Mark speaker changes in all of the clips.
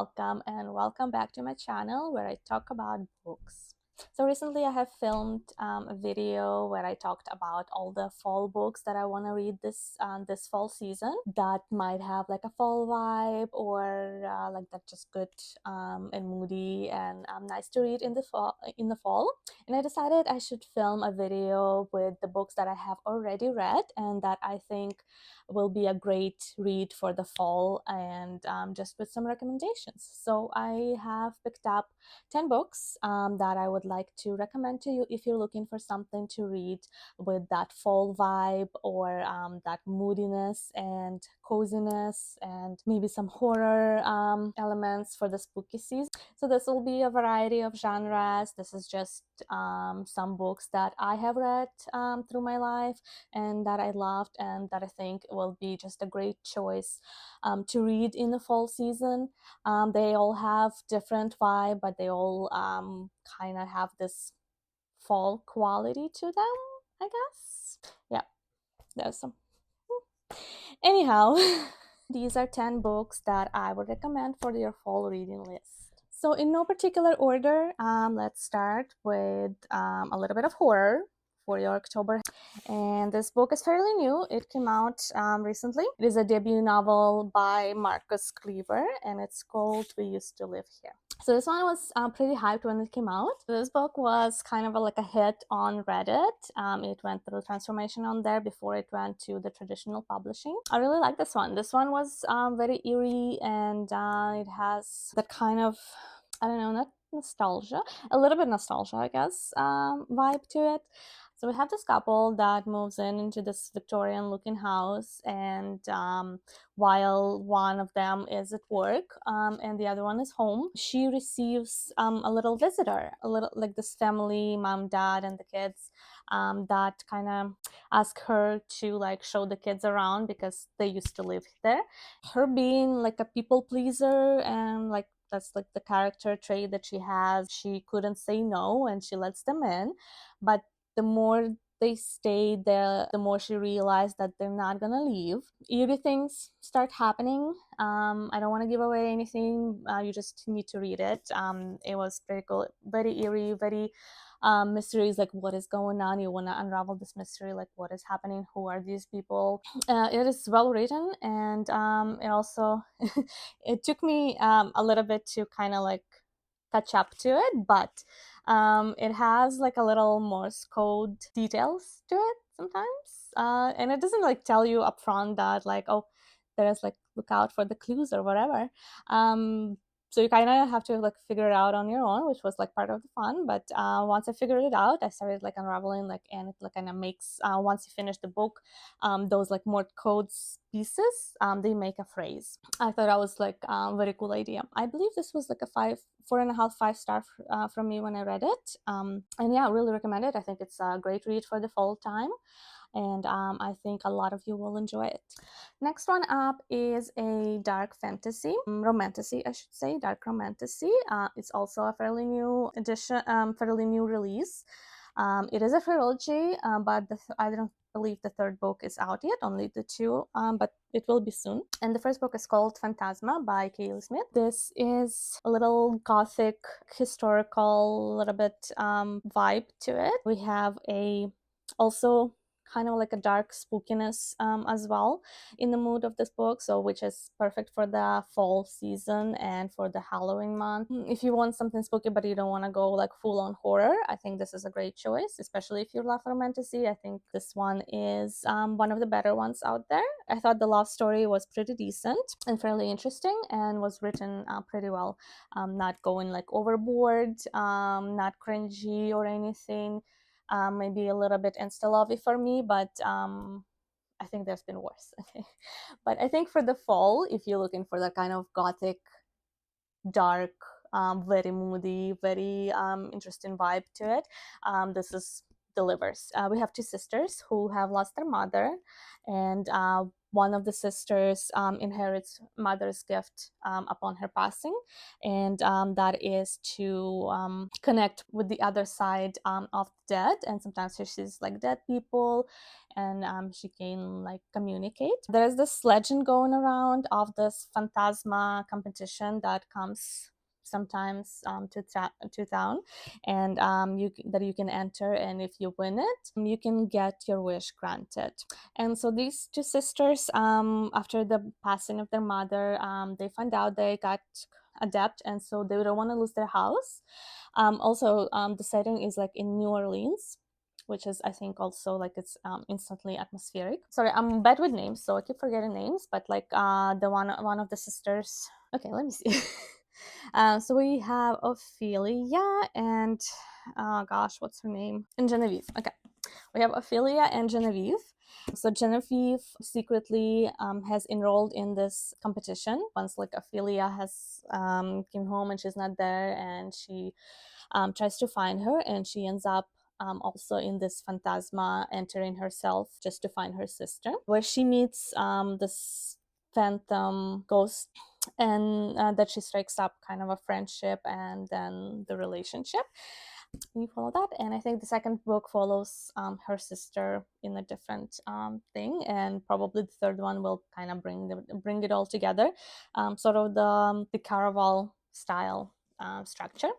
Speaker 1: welcome and welcome back to my channel where I talk about books. So recently I have filmed a video where I talked about all the fall books that I want to read this fall season that might have like a fall vibe or like that just good and moody and nice to read in the fall. And I decided I should film a video with the books that I have already read and that I think will be a great read for the fall, and just with some recommendations. So I have picked up 10 books that I would like to recommend to you if you're looking for something to read with that fall vibe or that moodiness and coziness and maybe some horror elements for the spooky season. So this will be a variety of genres. This is just some books that I have read through my life and that I loved and that I think will be just a great choice to read in the fall season. They all have different vibe, but they all kind of have this fall quality to them, I guess. Yeah, there's some. Anyhow, these are 10 books that I would recommend for your fall reading list. So in no particular order, let's start with a little bit of horror for your October. And this book is fairly new. It came out recently. It is a debut novel by Marcus Cleaver, and it's called We Used to Live Here. So this one was pretty hyped when it came out. This book was kind of like a hit on Reddit. It went through transformation on there before it went to the traditional publishing. I really like this one. This one was very eerie, and it has that kind of, I don't know, not nostalgia, a little bit nostalgia, I guess, vibe to it. So we have this couple that moves into this Victorian looking house, and while one of them is at work and the other one is home, she receives a little visitor, a little like this family, mom, dad, and the kids, that kind of ask her to like show the kids around because they used to live there. Her being like a people pleaser and like that's like the character trait that she has. She couldn't say no and she lets them in, but the more they stay there, the more she realized that they're not gonna leave. Eerie things start happening. I don't want to give away anything. You just need to read it. It was very cool, very eerie, very mysteries, like what is going on. You want to unravel this mystery, like what is happening, who are these people. It is well written, and it also it took me a little bit to kind of like catch up to it, but it has like a little Morse code details to it sometimes, and it doesn't like tell you upfront that like, oh, there's like look out for the clues or whatever. So you kind of have to like figure it out on your own, which was like part of the fun. But once I figured it out, I started like unraveling, like, and it like kind of makes once you finish the book, those like Morse codes pieces, they make a phrase. I thought that was like a very cool idea. I believe this was like a 4.5, 5 star from me when I read it. And yeah, I really recommend it. I think it's a great read for the fall time, and I think a lot of you will enjoy it. Next one up is a dark fantasy, romantasy, I should say, dark romantasy. It's also a fairly new edition, fairly new release. It is a trilogy, but I don't believe the third book is out yet, only the two, but it will be soon. And the first book is called Phantasma by Kaylee Smith. This is a little gothic, historical, little bit vibe to it. We have also kind of like a dark spookiness as well in the mood of this book, so which is perfect for the fall season and for the Halloween month. If you want something spooky but you don't want to go like full on horror, I think this is a great choice, especially if you love romantasy. I think this one is one of the better ones out there. I thought the love story was pretty decent and fairly interesting and was written pretty well, not going like overboard, not cringy or anything. Maybe a little bit insta-lovey for me, but I think there's been worse. But I think for the fall, if you're looking for that kind of gothic, dark, very moody, very interesting vibe to it, this delivers. We have two sisters who have lost their mother, and one of the sisters inherits mother's gift upon her passing, and that is to connect with the other side of the dead, and sometimes she sees like dead people, and she can like communicate. There's this legend going around of this Phantasma competition that comes sometimes to town, and that you can enter, and if you win it, you can get your wish granted. And so these two sisters, after the passing of their mother, they find out they got a debt, and so they don't want to lose their house. Also, the setting is like in New Orleans, which is, I think, also like it's instantly atmospheric. Sorry, I'm bad with names, so I keep forgetting names. But like the one of the sisters. Okay, let me see. So we have Ophelia and, oh gosh, what's her name? And Genevieve. Okay, we have Ophelia and Genevieve. So Genevieve secretly has enrolled in this competition. Once like Ophelia has came home and she's not there, and she tries to find her, and she ends up also in this Phantasma, entering herself just to find her sister, where she meets this phantom ghost, and that she strikes up kind of a friendship and then the relationship. You follow that, and I think the second book follows her sister in a different thing, and probably the third one will kind of bring it all together, sort of the Caraval style structure,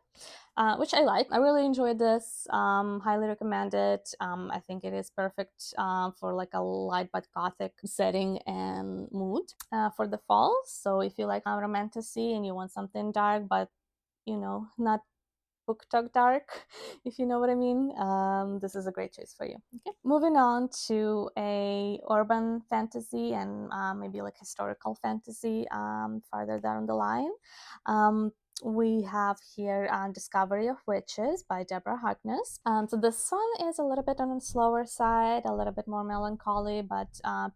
Speaker 1: which I like. I really enjoyed this. Highly recommend it. I think it is perfect for like a light but gothic setting and mood for the fall. So if you like romantasy and you want something dark, but not book talk dark, if you know what I mean, this is a great choice for you. Okay, moving on to a urban fantasy and maybe like historical fantasy farther down the line. We have here Discovery of Witches by Deborah Harkness. So this one is a little bit on the slower side, a little bit more melancholy, but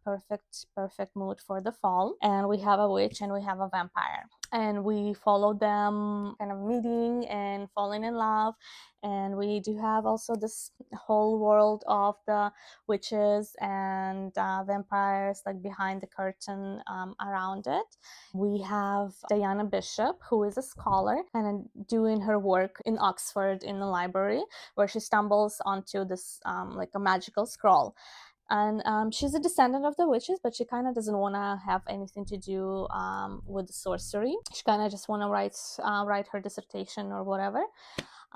Speaker 1: perfect mood for the fall. And we have a witch and we have a vampire, and we follow them kind of meeting and falling in love. And we do have also this whole world of the witches and vampires like behind the curtain around it. We have Diana Bishop, who is a scholar and doing her work in Oxford in the library, where she stumbles onto this like a magical scroll. And she's a descendant of the witches, but she kind of doesn't want to have anything to do with sorcery. She kind of just want to write her dissertation or whatever.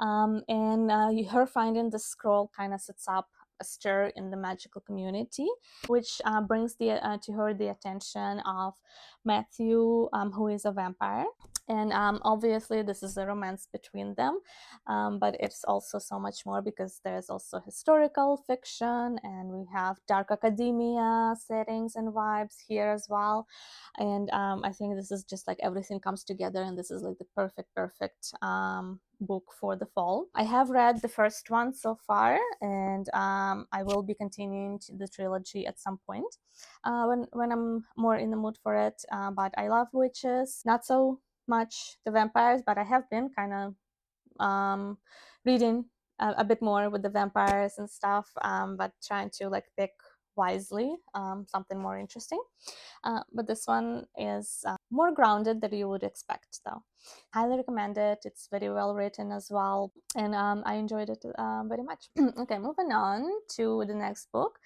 Speaker 1: And her finding the scroll kind of sets up a stir in the magical community, which brings to her the attention of Matthew, who is a vampire. And obviously this is a romance between them, but it's also so much more, because there's also historical fiction, and we have dark academia settings and vibes here as well. And I think this is just like everything comes together, and this is like the perfect book for the fall. I have read the first one so far, and I will be continuing the trilogy at some point when I'm more in the mood for it. But I love witches, not so much the vampires, but I have been kind of reading a bit more with the vampires and stuff, but trying to like pick wisely something more interesting. But this one is more grounded than you would expect, though. Highly recommend it. It's very well written as well, and I enjoyed it very much. Okay, moving on to the next book,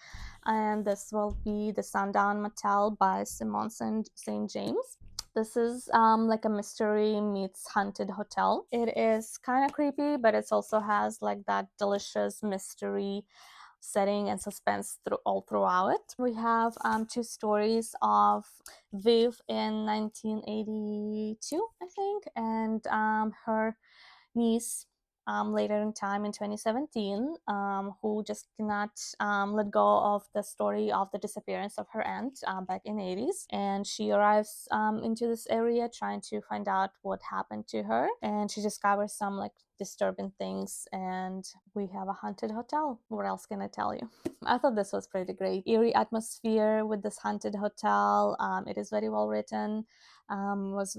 Speaker 1: and this will be The Sun Down Motel by Simone St. James. This is like a mystery meets haunted hotel. It is kind of creepy, but it also has like that delicious mystery setting and suspense all throughout. We have two stories of Viv in 1982, I think, and her niece later in time in 2017, who just cannot let go of the story of the disappearance of her aunt back in 80s. And she arrives into this area trying to find out what happened to her, and she discovers some like disturbing things, and we have a haunted hotel. What else can I tell you? I thought this was pretty great. Eerie atmosphere with this haunted hotel. It is very well written. Was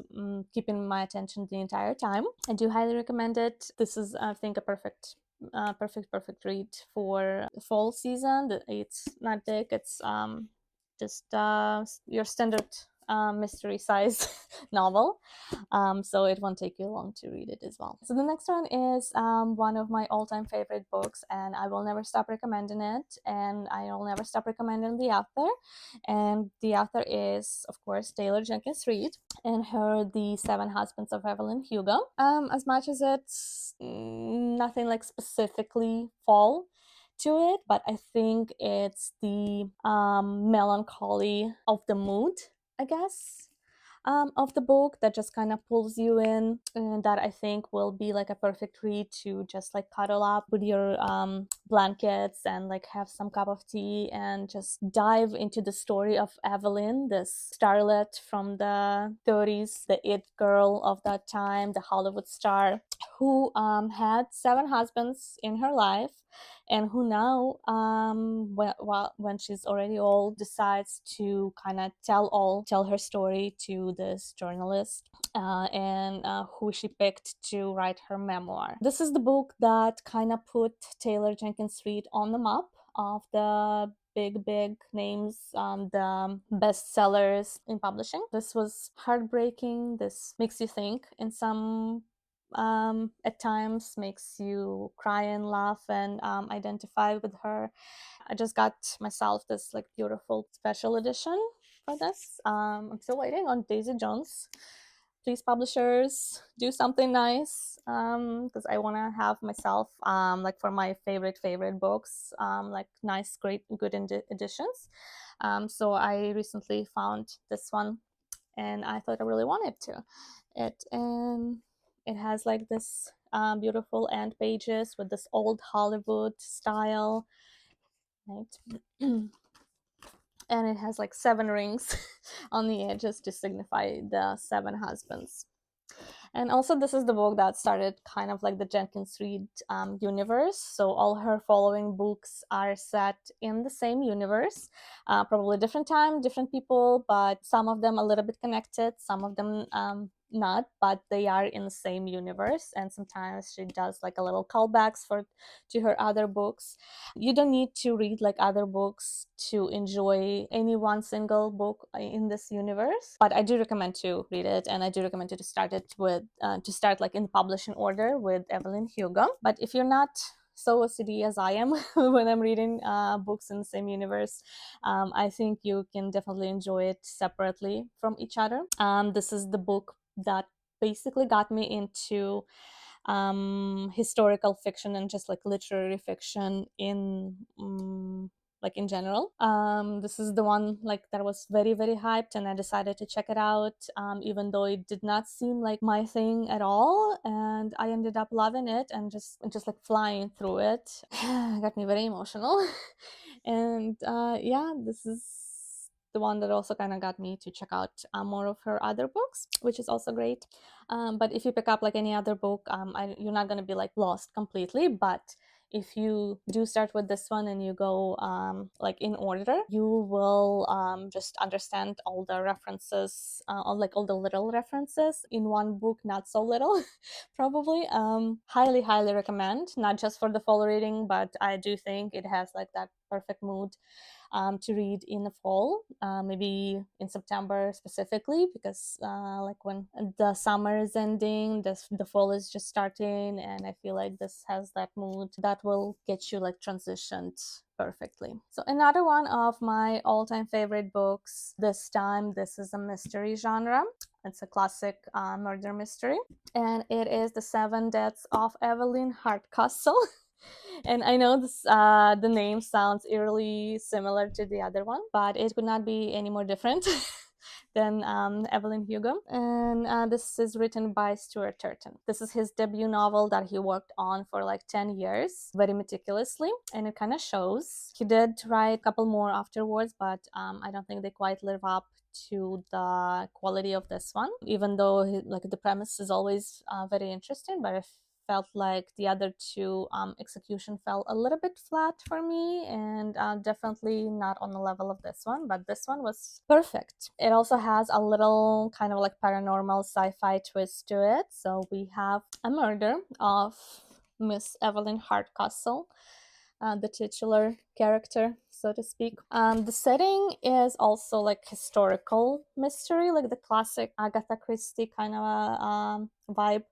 Speaker 1: keeping my attention the entire time. I do highly recommend it. This is, I think, a perfect read for the fall season. It's not thick. It's just your standard mystery size novel. So it won't take you long to read it as well. So the next one is one of my all-time favorite books, and I will never stop recommending it, and I will never stop recommending the author. And the author is, of course, Taylor Jenkins Reid, and her The Seven Husbands of Evelyn Hugo. As much as it's nothing like specifically fall to it, but I think it's the melancholy of the mood, I guess, of the book that just kind of pulls you in, and that I think will be like a perfect read to just like cuddle up with your blankets and like have some cup of tea and just dive into the story of Evelyn, this starlet from the 30s, the it girl of that time, the Hollywood star, who had 7 husbands in her life, and who now, when she's already old, decides to kind of tell her story to this journalist, and who she picked to write her memoir. This is the book that kind of put Taylor Jenkins Reid on the map of the big names, the bestsellers in publishing. This was heartbreaking. This makes you think in some at times, makes you cry and laugh and identify with her. I just got myself this like beautiful special edition for this. I'm still waiting on Daisy Jones. Please, publishers, do something nice, because I want to have myself, like for my favorite books, like nice, great, good editions. So I recently found this one, and I thought I really wanted to. It has like this beautiful end pages with this old Hollywood style, right? And it has like 7 rings on the edges to signify the 7 husbands. And also, this is the book that started kind of like the Jenkins Reid universe. So all her following books are set in the same universe, probably different time, different people, but some of them a little bit connected, some of them not, but they are in the same universe. And sometimes she does like a little callbacks to her other books. You don't need to read like other books to enjoy any one single book in this universe, but I do recommend to read it, and I do recommend you to start it with to start like in publishing order with Evelyn Hugo. But if you're not so OCD as I am when I'm reading books in the same universe, I think you can definitely enjoy it separately from each other. This is the book that basically got me into historical fiction and just like literary fiction in like in general. This is the one like that was very hyped, and I decided to check it out, even though it did not seem like my thing at all, and I ended up loving it and just like flying through it. Got me very emotional. And yeah, this is the one that also kind of got me to check out more of her other books, which is also great. But if you pick up like any other book, you're not going to be like lost completely. But if you do start with this one and you go like in order, you will just understand all the references, all the little references in one book, not so little, probably. Highly recommend, not just for the fall reading, but I do think it has like that perfect mood to read in the fall, maybe in September specifically, because like when the summer is ending, the fall is just starting, and I feel like this has that mood that will get you like transitioned perfectly. So another one of my all-time favorite books, this time this is a mystery genre. It's a classic murder mystery, and it is The 7 Deaths of Evelyn Hardcastle. And I know this, the name sounds eerily similar to the other one, but it could not be any more different than Evelyn Hugo. And this is written by Stuart Turton. This is his debut novel that he worked on for like 10 years, very meticulously, and it kind of shows. He did write a couple more afterwards, but I don't think they quite live up to the quality of this one, even though like the premise is always very interesting. But I felt like the other 2 execution fell a little bit flat for me, and definitely not on the level of this one, but this one was perfect. It also has a little kind of like paranormal sci-fi twist to it. So we have a murder of Miss Evelyn Hardcastle, the titular character, so to speak. The setting is also like historical mystery, like the classic Agatha Christie kind of a vibe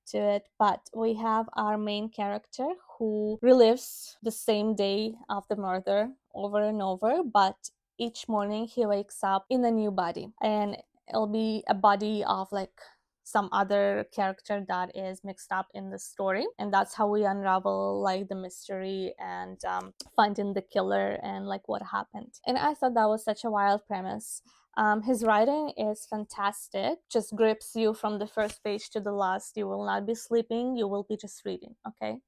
Speaker 1: to it. But we have our main character who relives the same day of the murder over and over, but each morning he wakes up in a new body, and it'll be a body of like some other character that is mixed up in the story, and that's how we unravel like the mystery and finding the killer and like what happened. And I thought that was such a wild premise. His writing is fantastic, just grips you from the first page to the last. You will not be sleeping, you will be just reading, okay?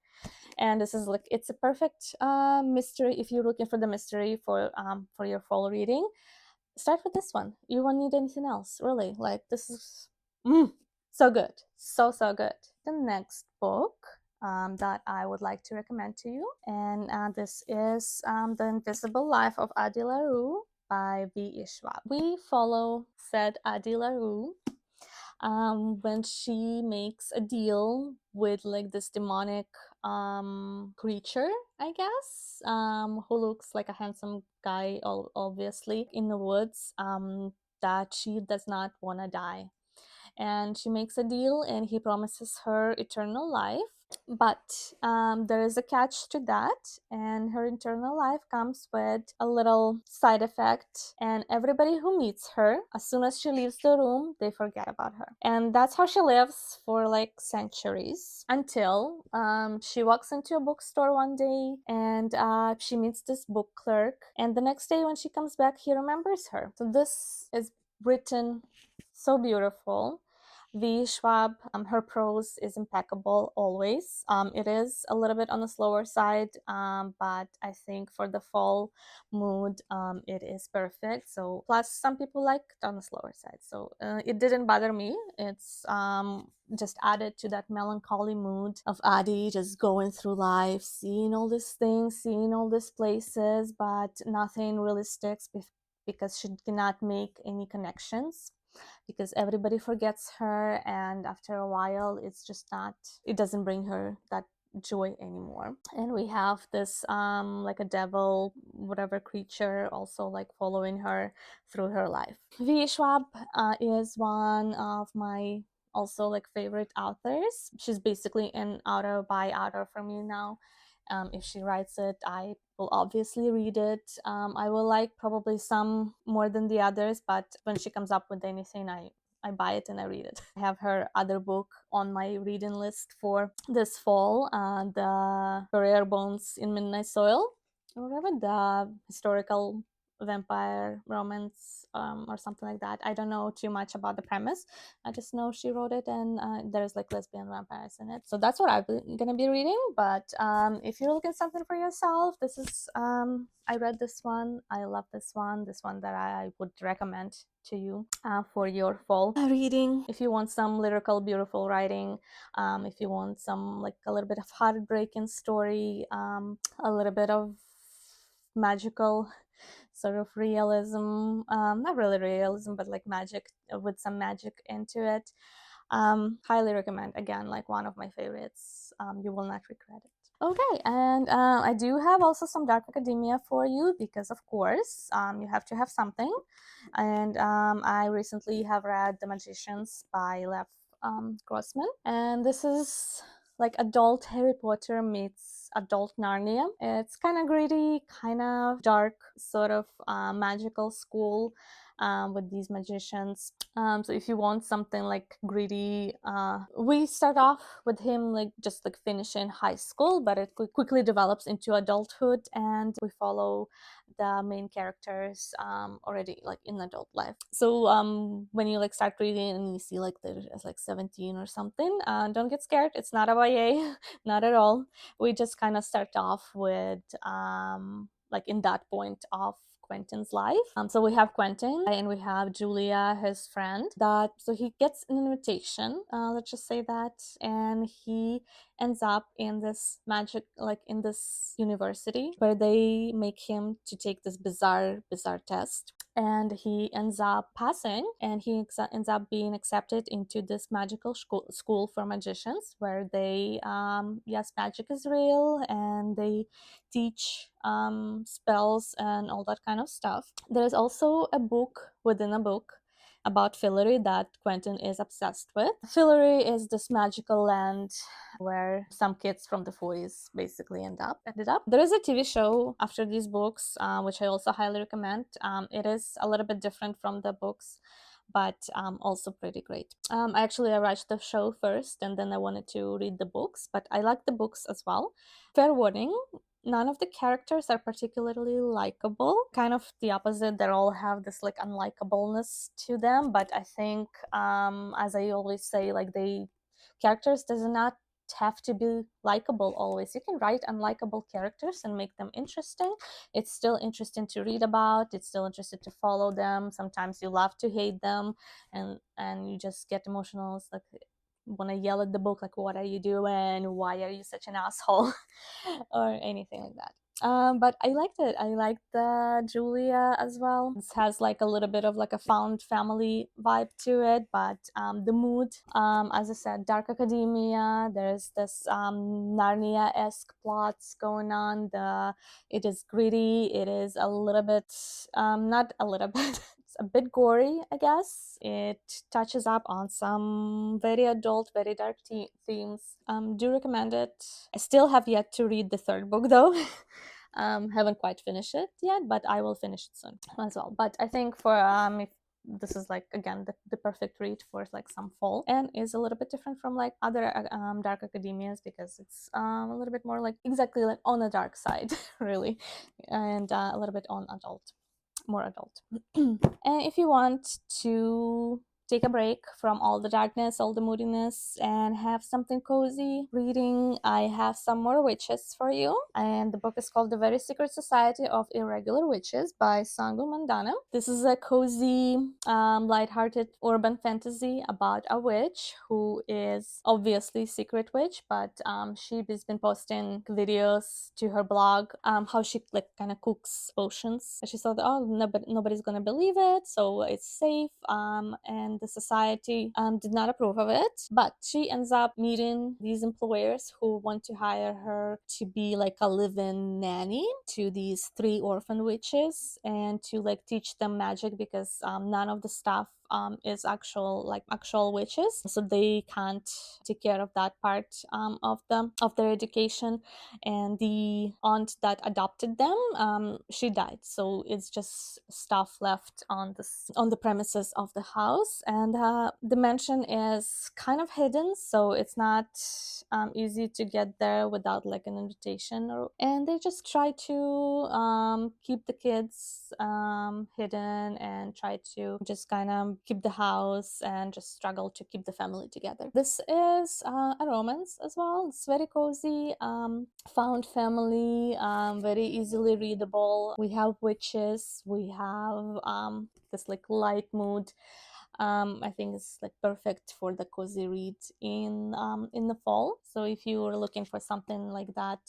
Speaker 1: And this is like, it's a perfect mystery. If you're looking for the mystery for your fall reading, start with this one. You won't need anything else, really. Like, this is so good, so good. The next book that I would like to recommend to you, and this is The Invisible Life of Addie LaRue by V. Schwab. We follow said Addie LaRue when she makes a deal with like this demonic creature, I guess, who looks like a handsome guy, obviously, in the woods, that she does not want to die. And she makes a deal, and he promises her eternal life. But there is a catch to that, and her eternal life comes with a little side effect. And everybody who meets her, as soon as she leaves the room, they forget about her. And that's how she lives for like centuries, until she walks into a bookstore one day, and she meets this book clerk. And the next day when she comes back, he remembers her. So this is written so beautiful. V. Schwab, her prose is impeccable always. It is a little bit on the slower side, but I think for the fall mood, it is perfect. So, plus some people like it on the slower side, so it didn't bother me. It's just added to that melancholy mood of Addie just going through life, seeing all these things, seeing all these places, but nothing really sticks because she cannot make any connections, because everybody forgets her, and after a while it doesn't bring her that joy anymore. And we have this like a devil, whatever creature, also like following her through her life. V. Schwab is one of my also like favorite authors. She's basically an author by author for me now. If she writes it, I will obviously read it. I will like probably some more than the others, but when she comes up with anything, I buy it and I read it. I have her other book on my reading list for this fall, the Rare Bones in Midnight Soil, or whatever, the historical vampire romance or something like that. I don't know too much about the premise. I just know she wrote it, and there's like lesbian vampires in it. So that's what I'm gonna be reading. But if you're looking something for yourself, this is I read this one. I love this one that I would recommend to you for your fall reading. If you want some lyrical beautiful writing, if you want some like a little bit of heartbreaking story, a little bit of magical sort of realism, not really realism, but like magic, with some magic into it, highly recommend. Again, like one of my favorites. You will not regret it. Okay, and I do have also some dark academia for you, because of course you have to have something. And I recently have read The Magicians by Lev Grossman, and this is like adult Harry Potter meets adult Narnia. It's kind of gritty, kind of dark, sort of magical school with these magicians. So if you want something like gritty, we start off with him like just like finishing high school, but it quickly develops into adulthood, and we follow the main characters already like in adult life. So when you like start reading and you see like they're like 17 or something, don't get scared. It's not a YA, not at all. We just kind of start off with like in that point of Quentin's life. So we have Quentin and we have Julia, his friend. So he gets an invitation, let's just say that, and he ends up in this magic, like in this university where they make him to take this bizarre test. and he ends up passing, and he ends up being accepted into this magical school for magicians, where they yes, magic is real, and they teach spells and all that kind of stuff. There's also a book within a book about Fillory that Quentin is obsessed with. Fillory is this magical land where some kids from the 40s basically ended up. There is a TV show after these books, which I also highly recommend. It is a little bit different from the books, but also pretty great. I watched the show first, and then I wanted to read the books, but I like the books as well. Fair warning, none of the characters are particularly likable. Kind of the opposite. They all have this like unlikableness to them. But I think, as I always say, like characters does not have to be likable always. You can write unlikable characters and make them interesting. It's still interesting to read about. It's still interesting to follow them. Sometimes you love to hate them, and you just get emotional. It's like want to yell at the book, like, what are you doing, why are you such an asshole, or anything like that. But I liked it. I liked the Julia as well. It has like a little bit of like a found family vibe to it, but the mood, as I said, dark academia. There's this Narnia-esque plots going on. It is gritty. It is a little bit, not a little bit. It's a bit gory, I guess. It touches up on some very adult, very dark themes. Do recommend it. I still have yet to read the third book though. Haven't quite finished it yet, but I will finish it soon as well. But I think for if this is like again the perfect read for like some fall, and is a little bit different from like other dark academias, because it's a little bit more like exactly like on the dark side really, and a little bit on more adult. And if you want to take a break from all the darkness, all the moodiness, and have something cozy reading, I have some more witches for you. And the book is called The Very Secret Society of Irregular Witches by Sun Down Motel. This is a cozy, lighthearted urban fantasy about a witch who is obviously secret witch, but she's been posting videos to her blog, how she like kind of cooks potions. She thought, oh, nobody's gonna believe it, so it's safe, and the society did not approve of it. But she ends up meeting these employers who want to hire her to be like a live-in nanny to these 3 orphan witches, and to like teach them magic, because none of the staff is actual witches, so they can't take care of that part of their education. And the aunt that adopted them, she died, so it's just stuff left on the premises of the house. And the mansion is kind of hidden, so it's not easy to get there without like an invitation, and they just try to keep the kids hidden, and try to just kind of keep the house, and just struggle to keep the family together. This is a romance as well. It's very cozy, found family, very easily readable. We have witches, we have this like light mood. I think it's like perfect for the cozy read in the fall. So if you were looking for something like that,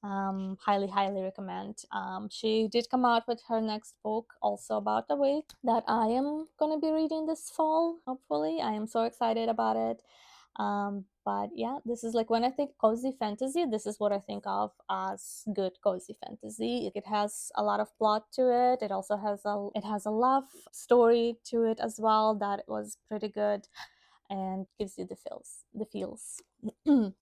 Speaker 1: highly recommend. She did come out with her next book, also about a witch, that I am gonna be reading this fall. Hopefully, I am so excited about it. But yeah, this is like, when I think cozy fantasy, this is what I think of as good cozy fantasy. It has a lot of plot to it. It also has a love story to it as well that was pretty good, and gives you the feels.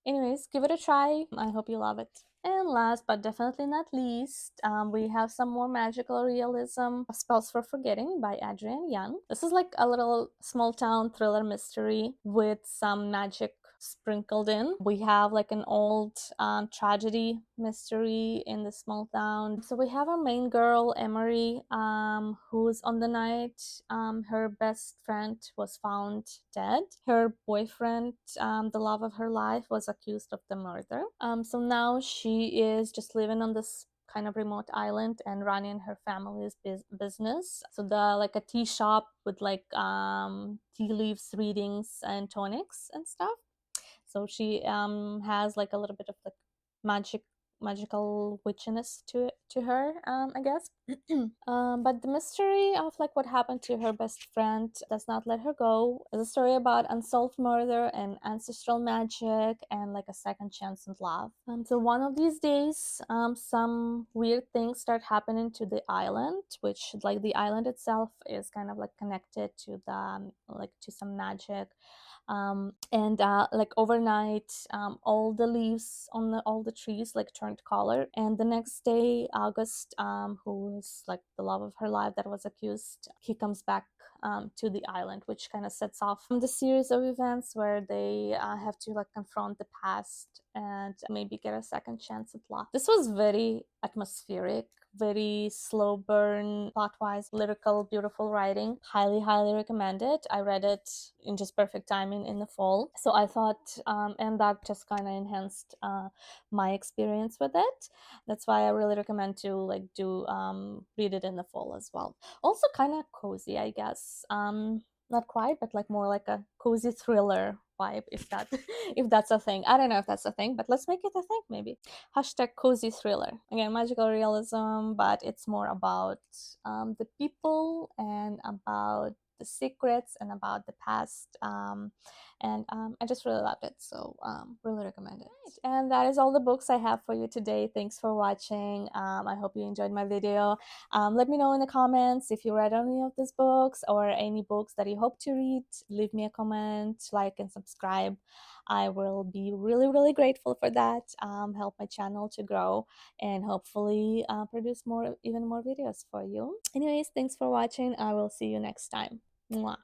Speaker 1: Anyways, give it a try. I hope you love it. And last but definitely not least, we have some more magical realism, Spells for Forgetting by Adrienne Young. This is like a little small town thriller mystery with some magic sprinkled in. We have like an old tragedy mystery in the small town. So we have our main girl, Emery, who's on the night her best friend was found dead. Her boyfriend, the love of her life, was accused of the murder. So now she is just living on this kind of remote island and running her family's business. So like a tea shop with like tea leaves readings and tonics and stuff. So she has like a little bit of like magic magical witchiness to her, I guess. But the mystery of like what happened to her best friend does not let her go. It's a story about unsolved murder and ancestral magic and like a second chance in love. So one of these days, some weird things start happening to the island, which like the island itself is kind of like connected to the like to some magic. And like overnight, all the leaves on all the trees like turned color, and the next day August, who is like the love of her life that was accused, he comes back to the island, which kind of sets off the series of events where they have to like confront the past and maybe get a second chance at love. This was very atmospheric, very slow burn, plot wise, lyrical, beautiful writing. Highly recommend it. I read it in just perfect timing in the fall. So I thought, and that just kind of enhanced my experience with it. That's why I really recommend to like do read it in the fall as well. Also kind of cozy, I guess. Not quite, but like more like a cozy thriller vibe, if that if that's a thing. I don't know if that's a thing, but let's make it a thing maybe. Hashtag cozy thriller. Again, magical realism, but it's more about the people and about the secrets and about the past. And I just really loved it, so really recommend it. Right. And that is all the books I have for you today. Thanks for watching. I hope you enjoyed my video. Let me know in the comments if you read any of these books or any books that you hope to read. Leave me a comment, like, and subscribe. I will be really grateful for that. Help my channel to grow and hopefully produce even more videos for you. Anyways, thanks for watching. I will see you next time. Mwah.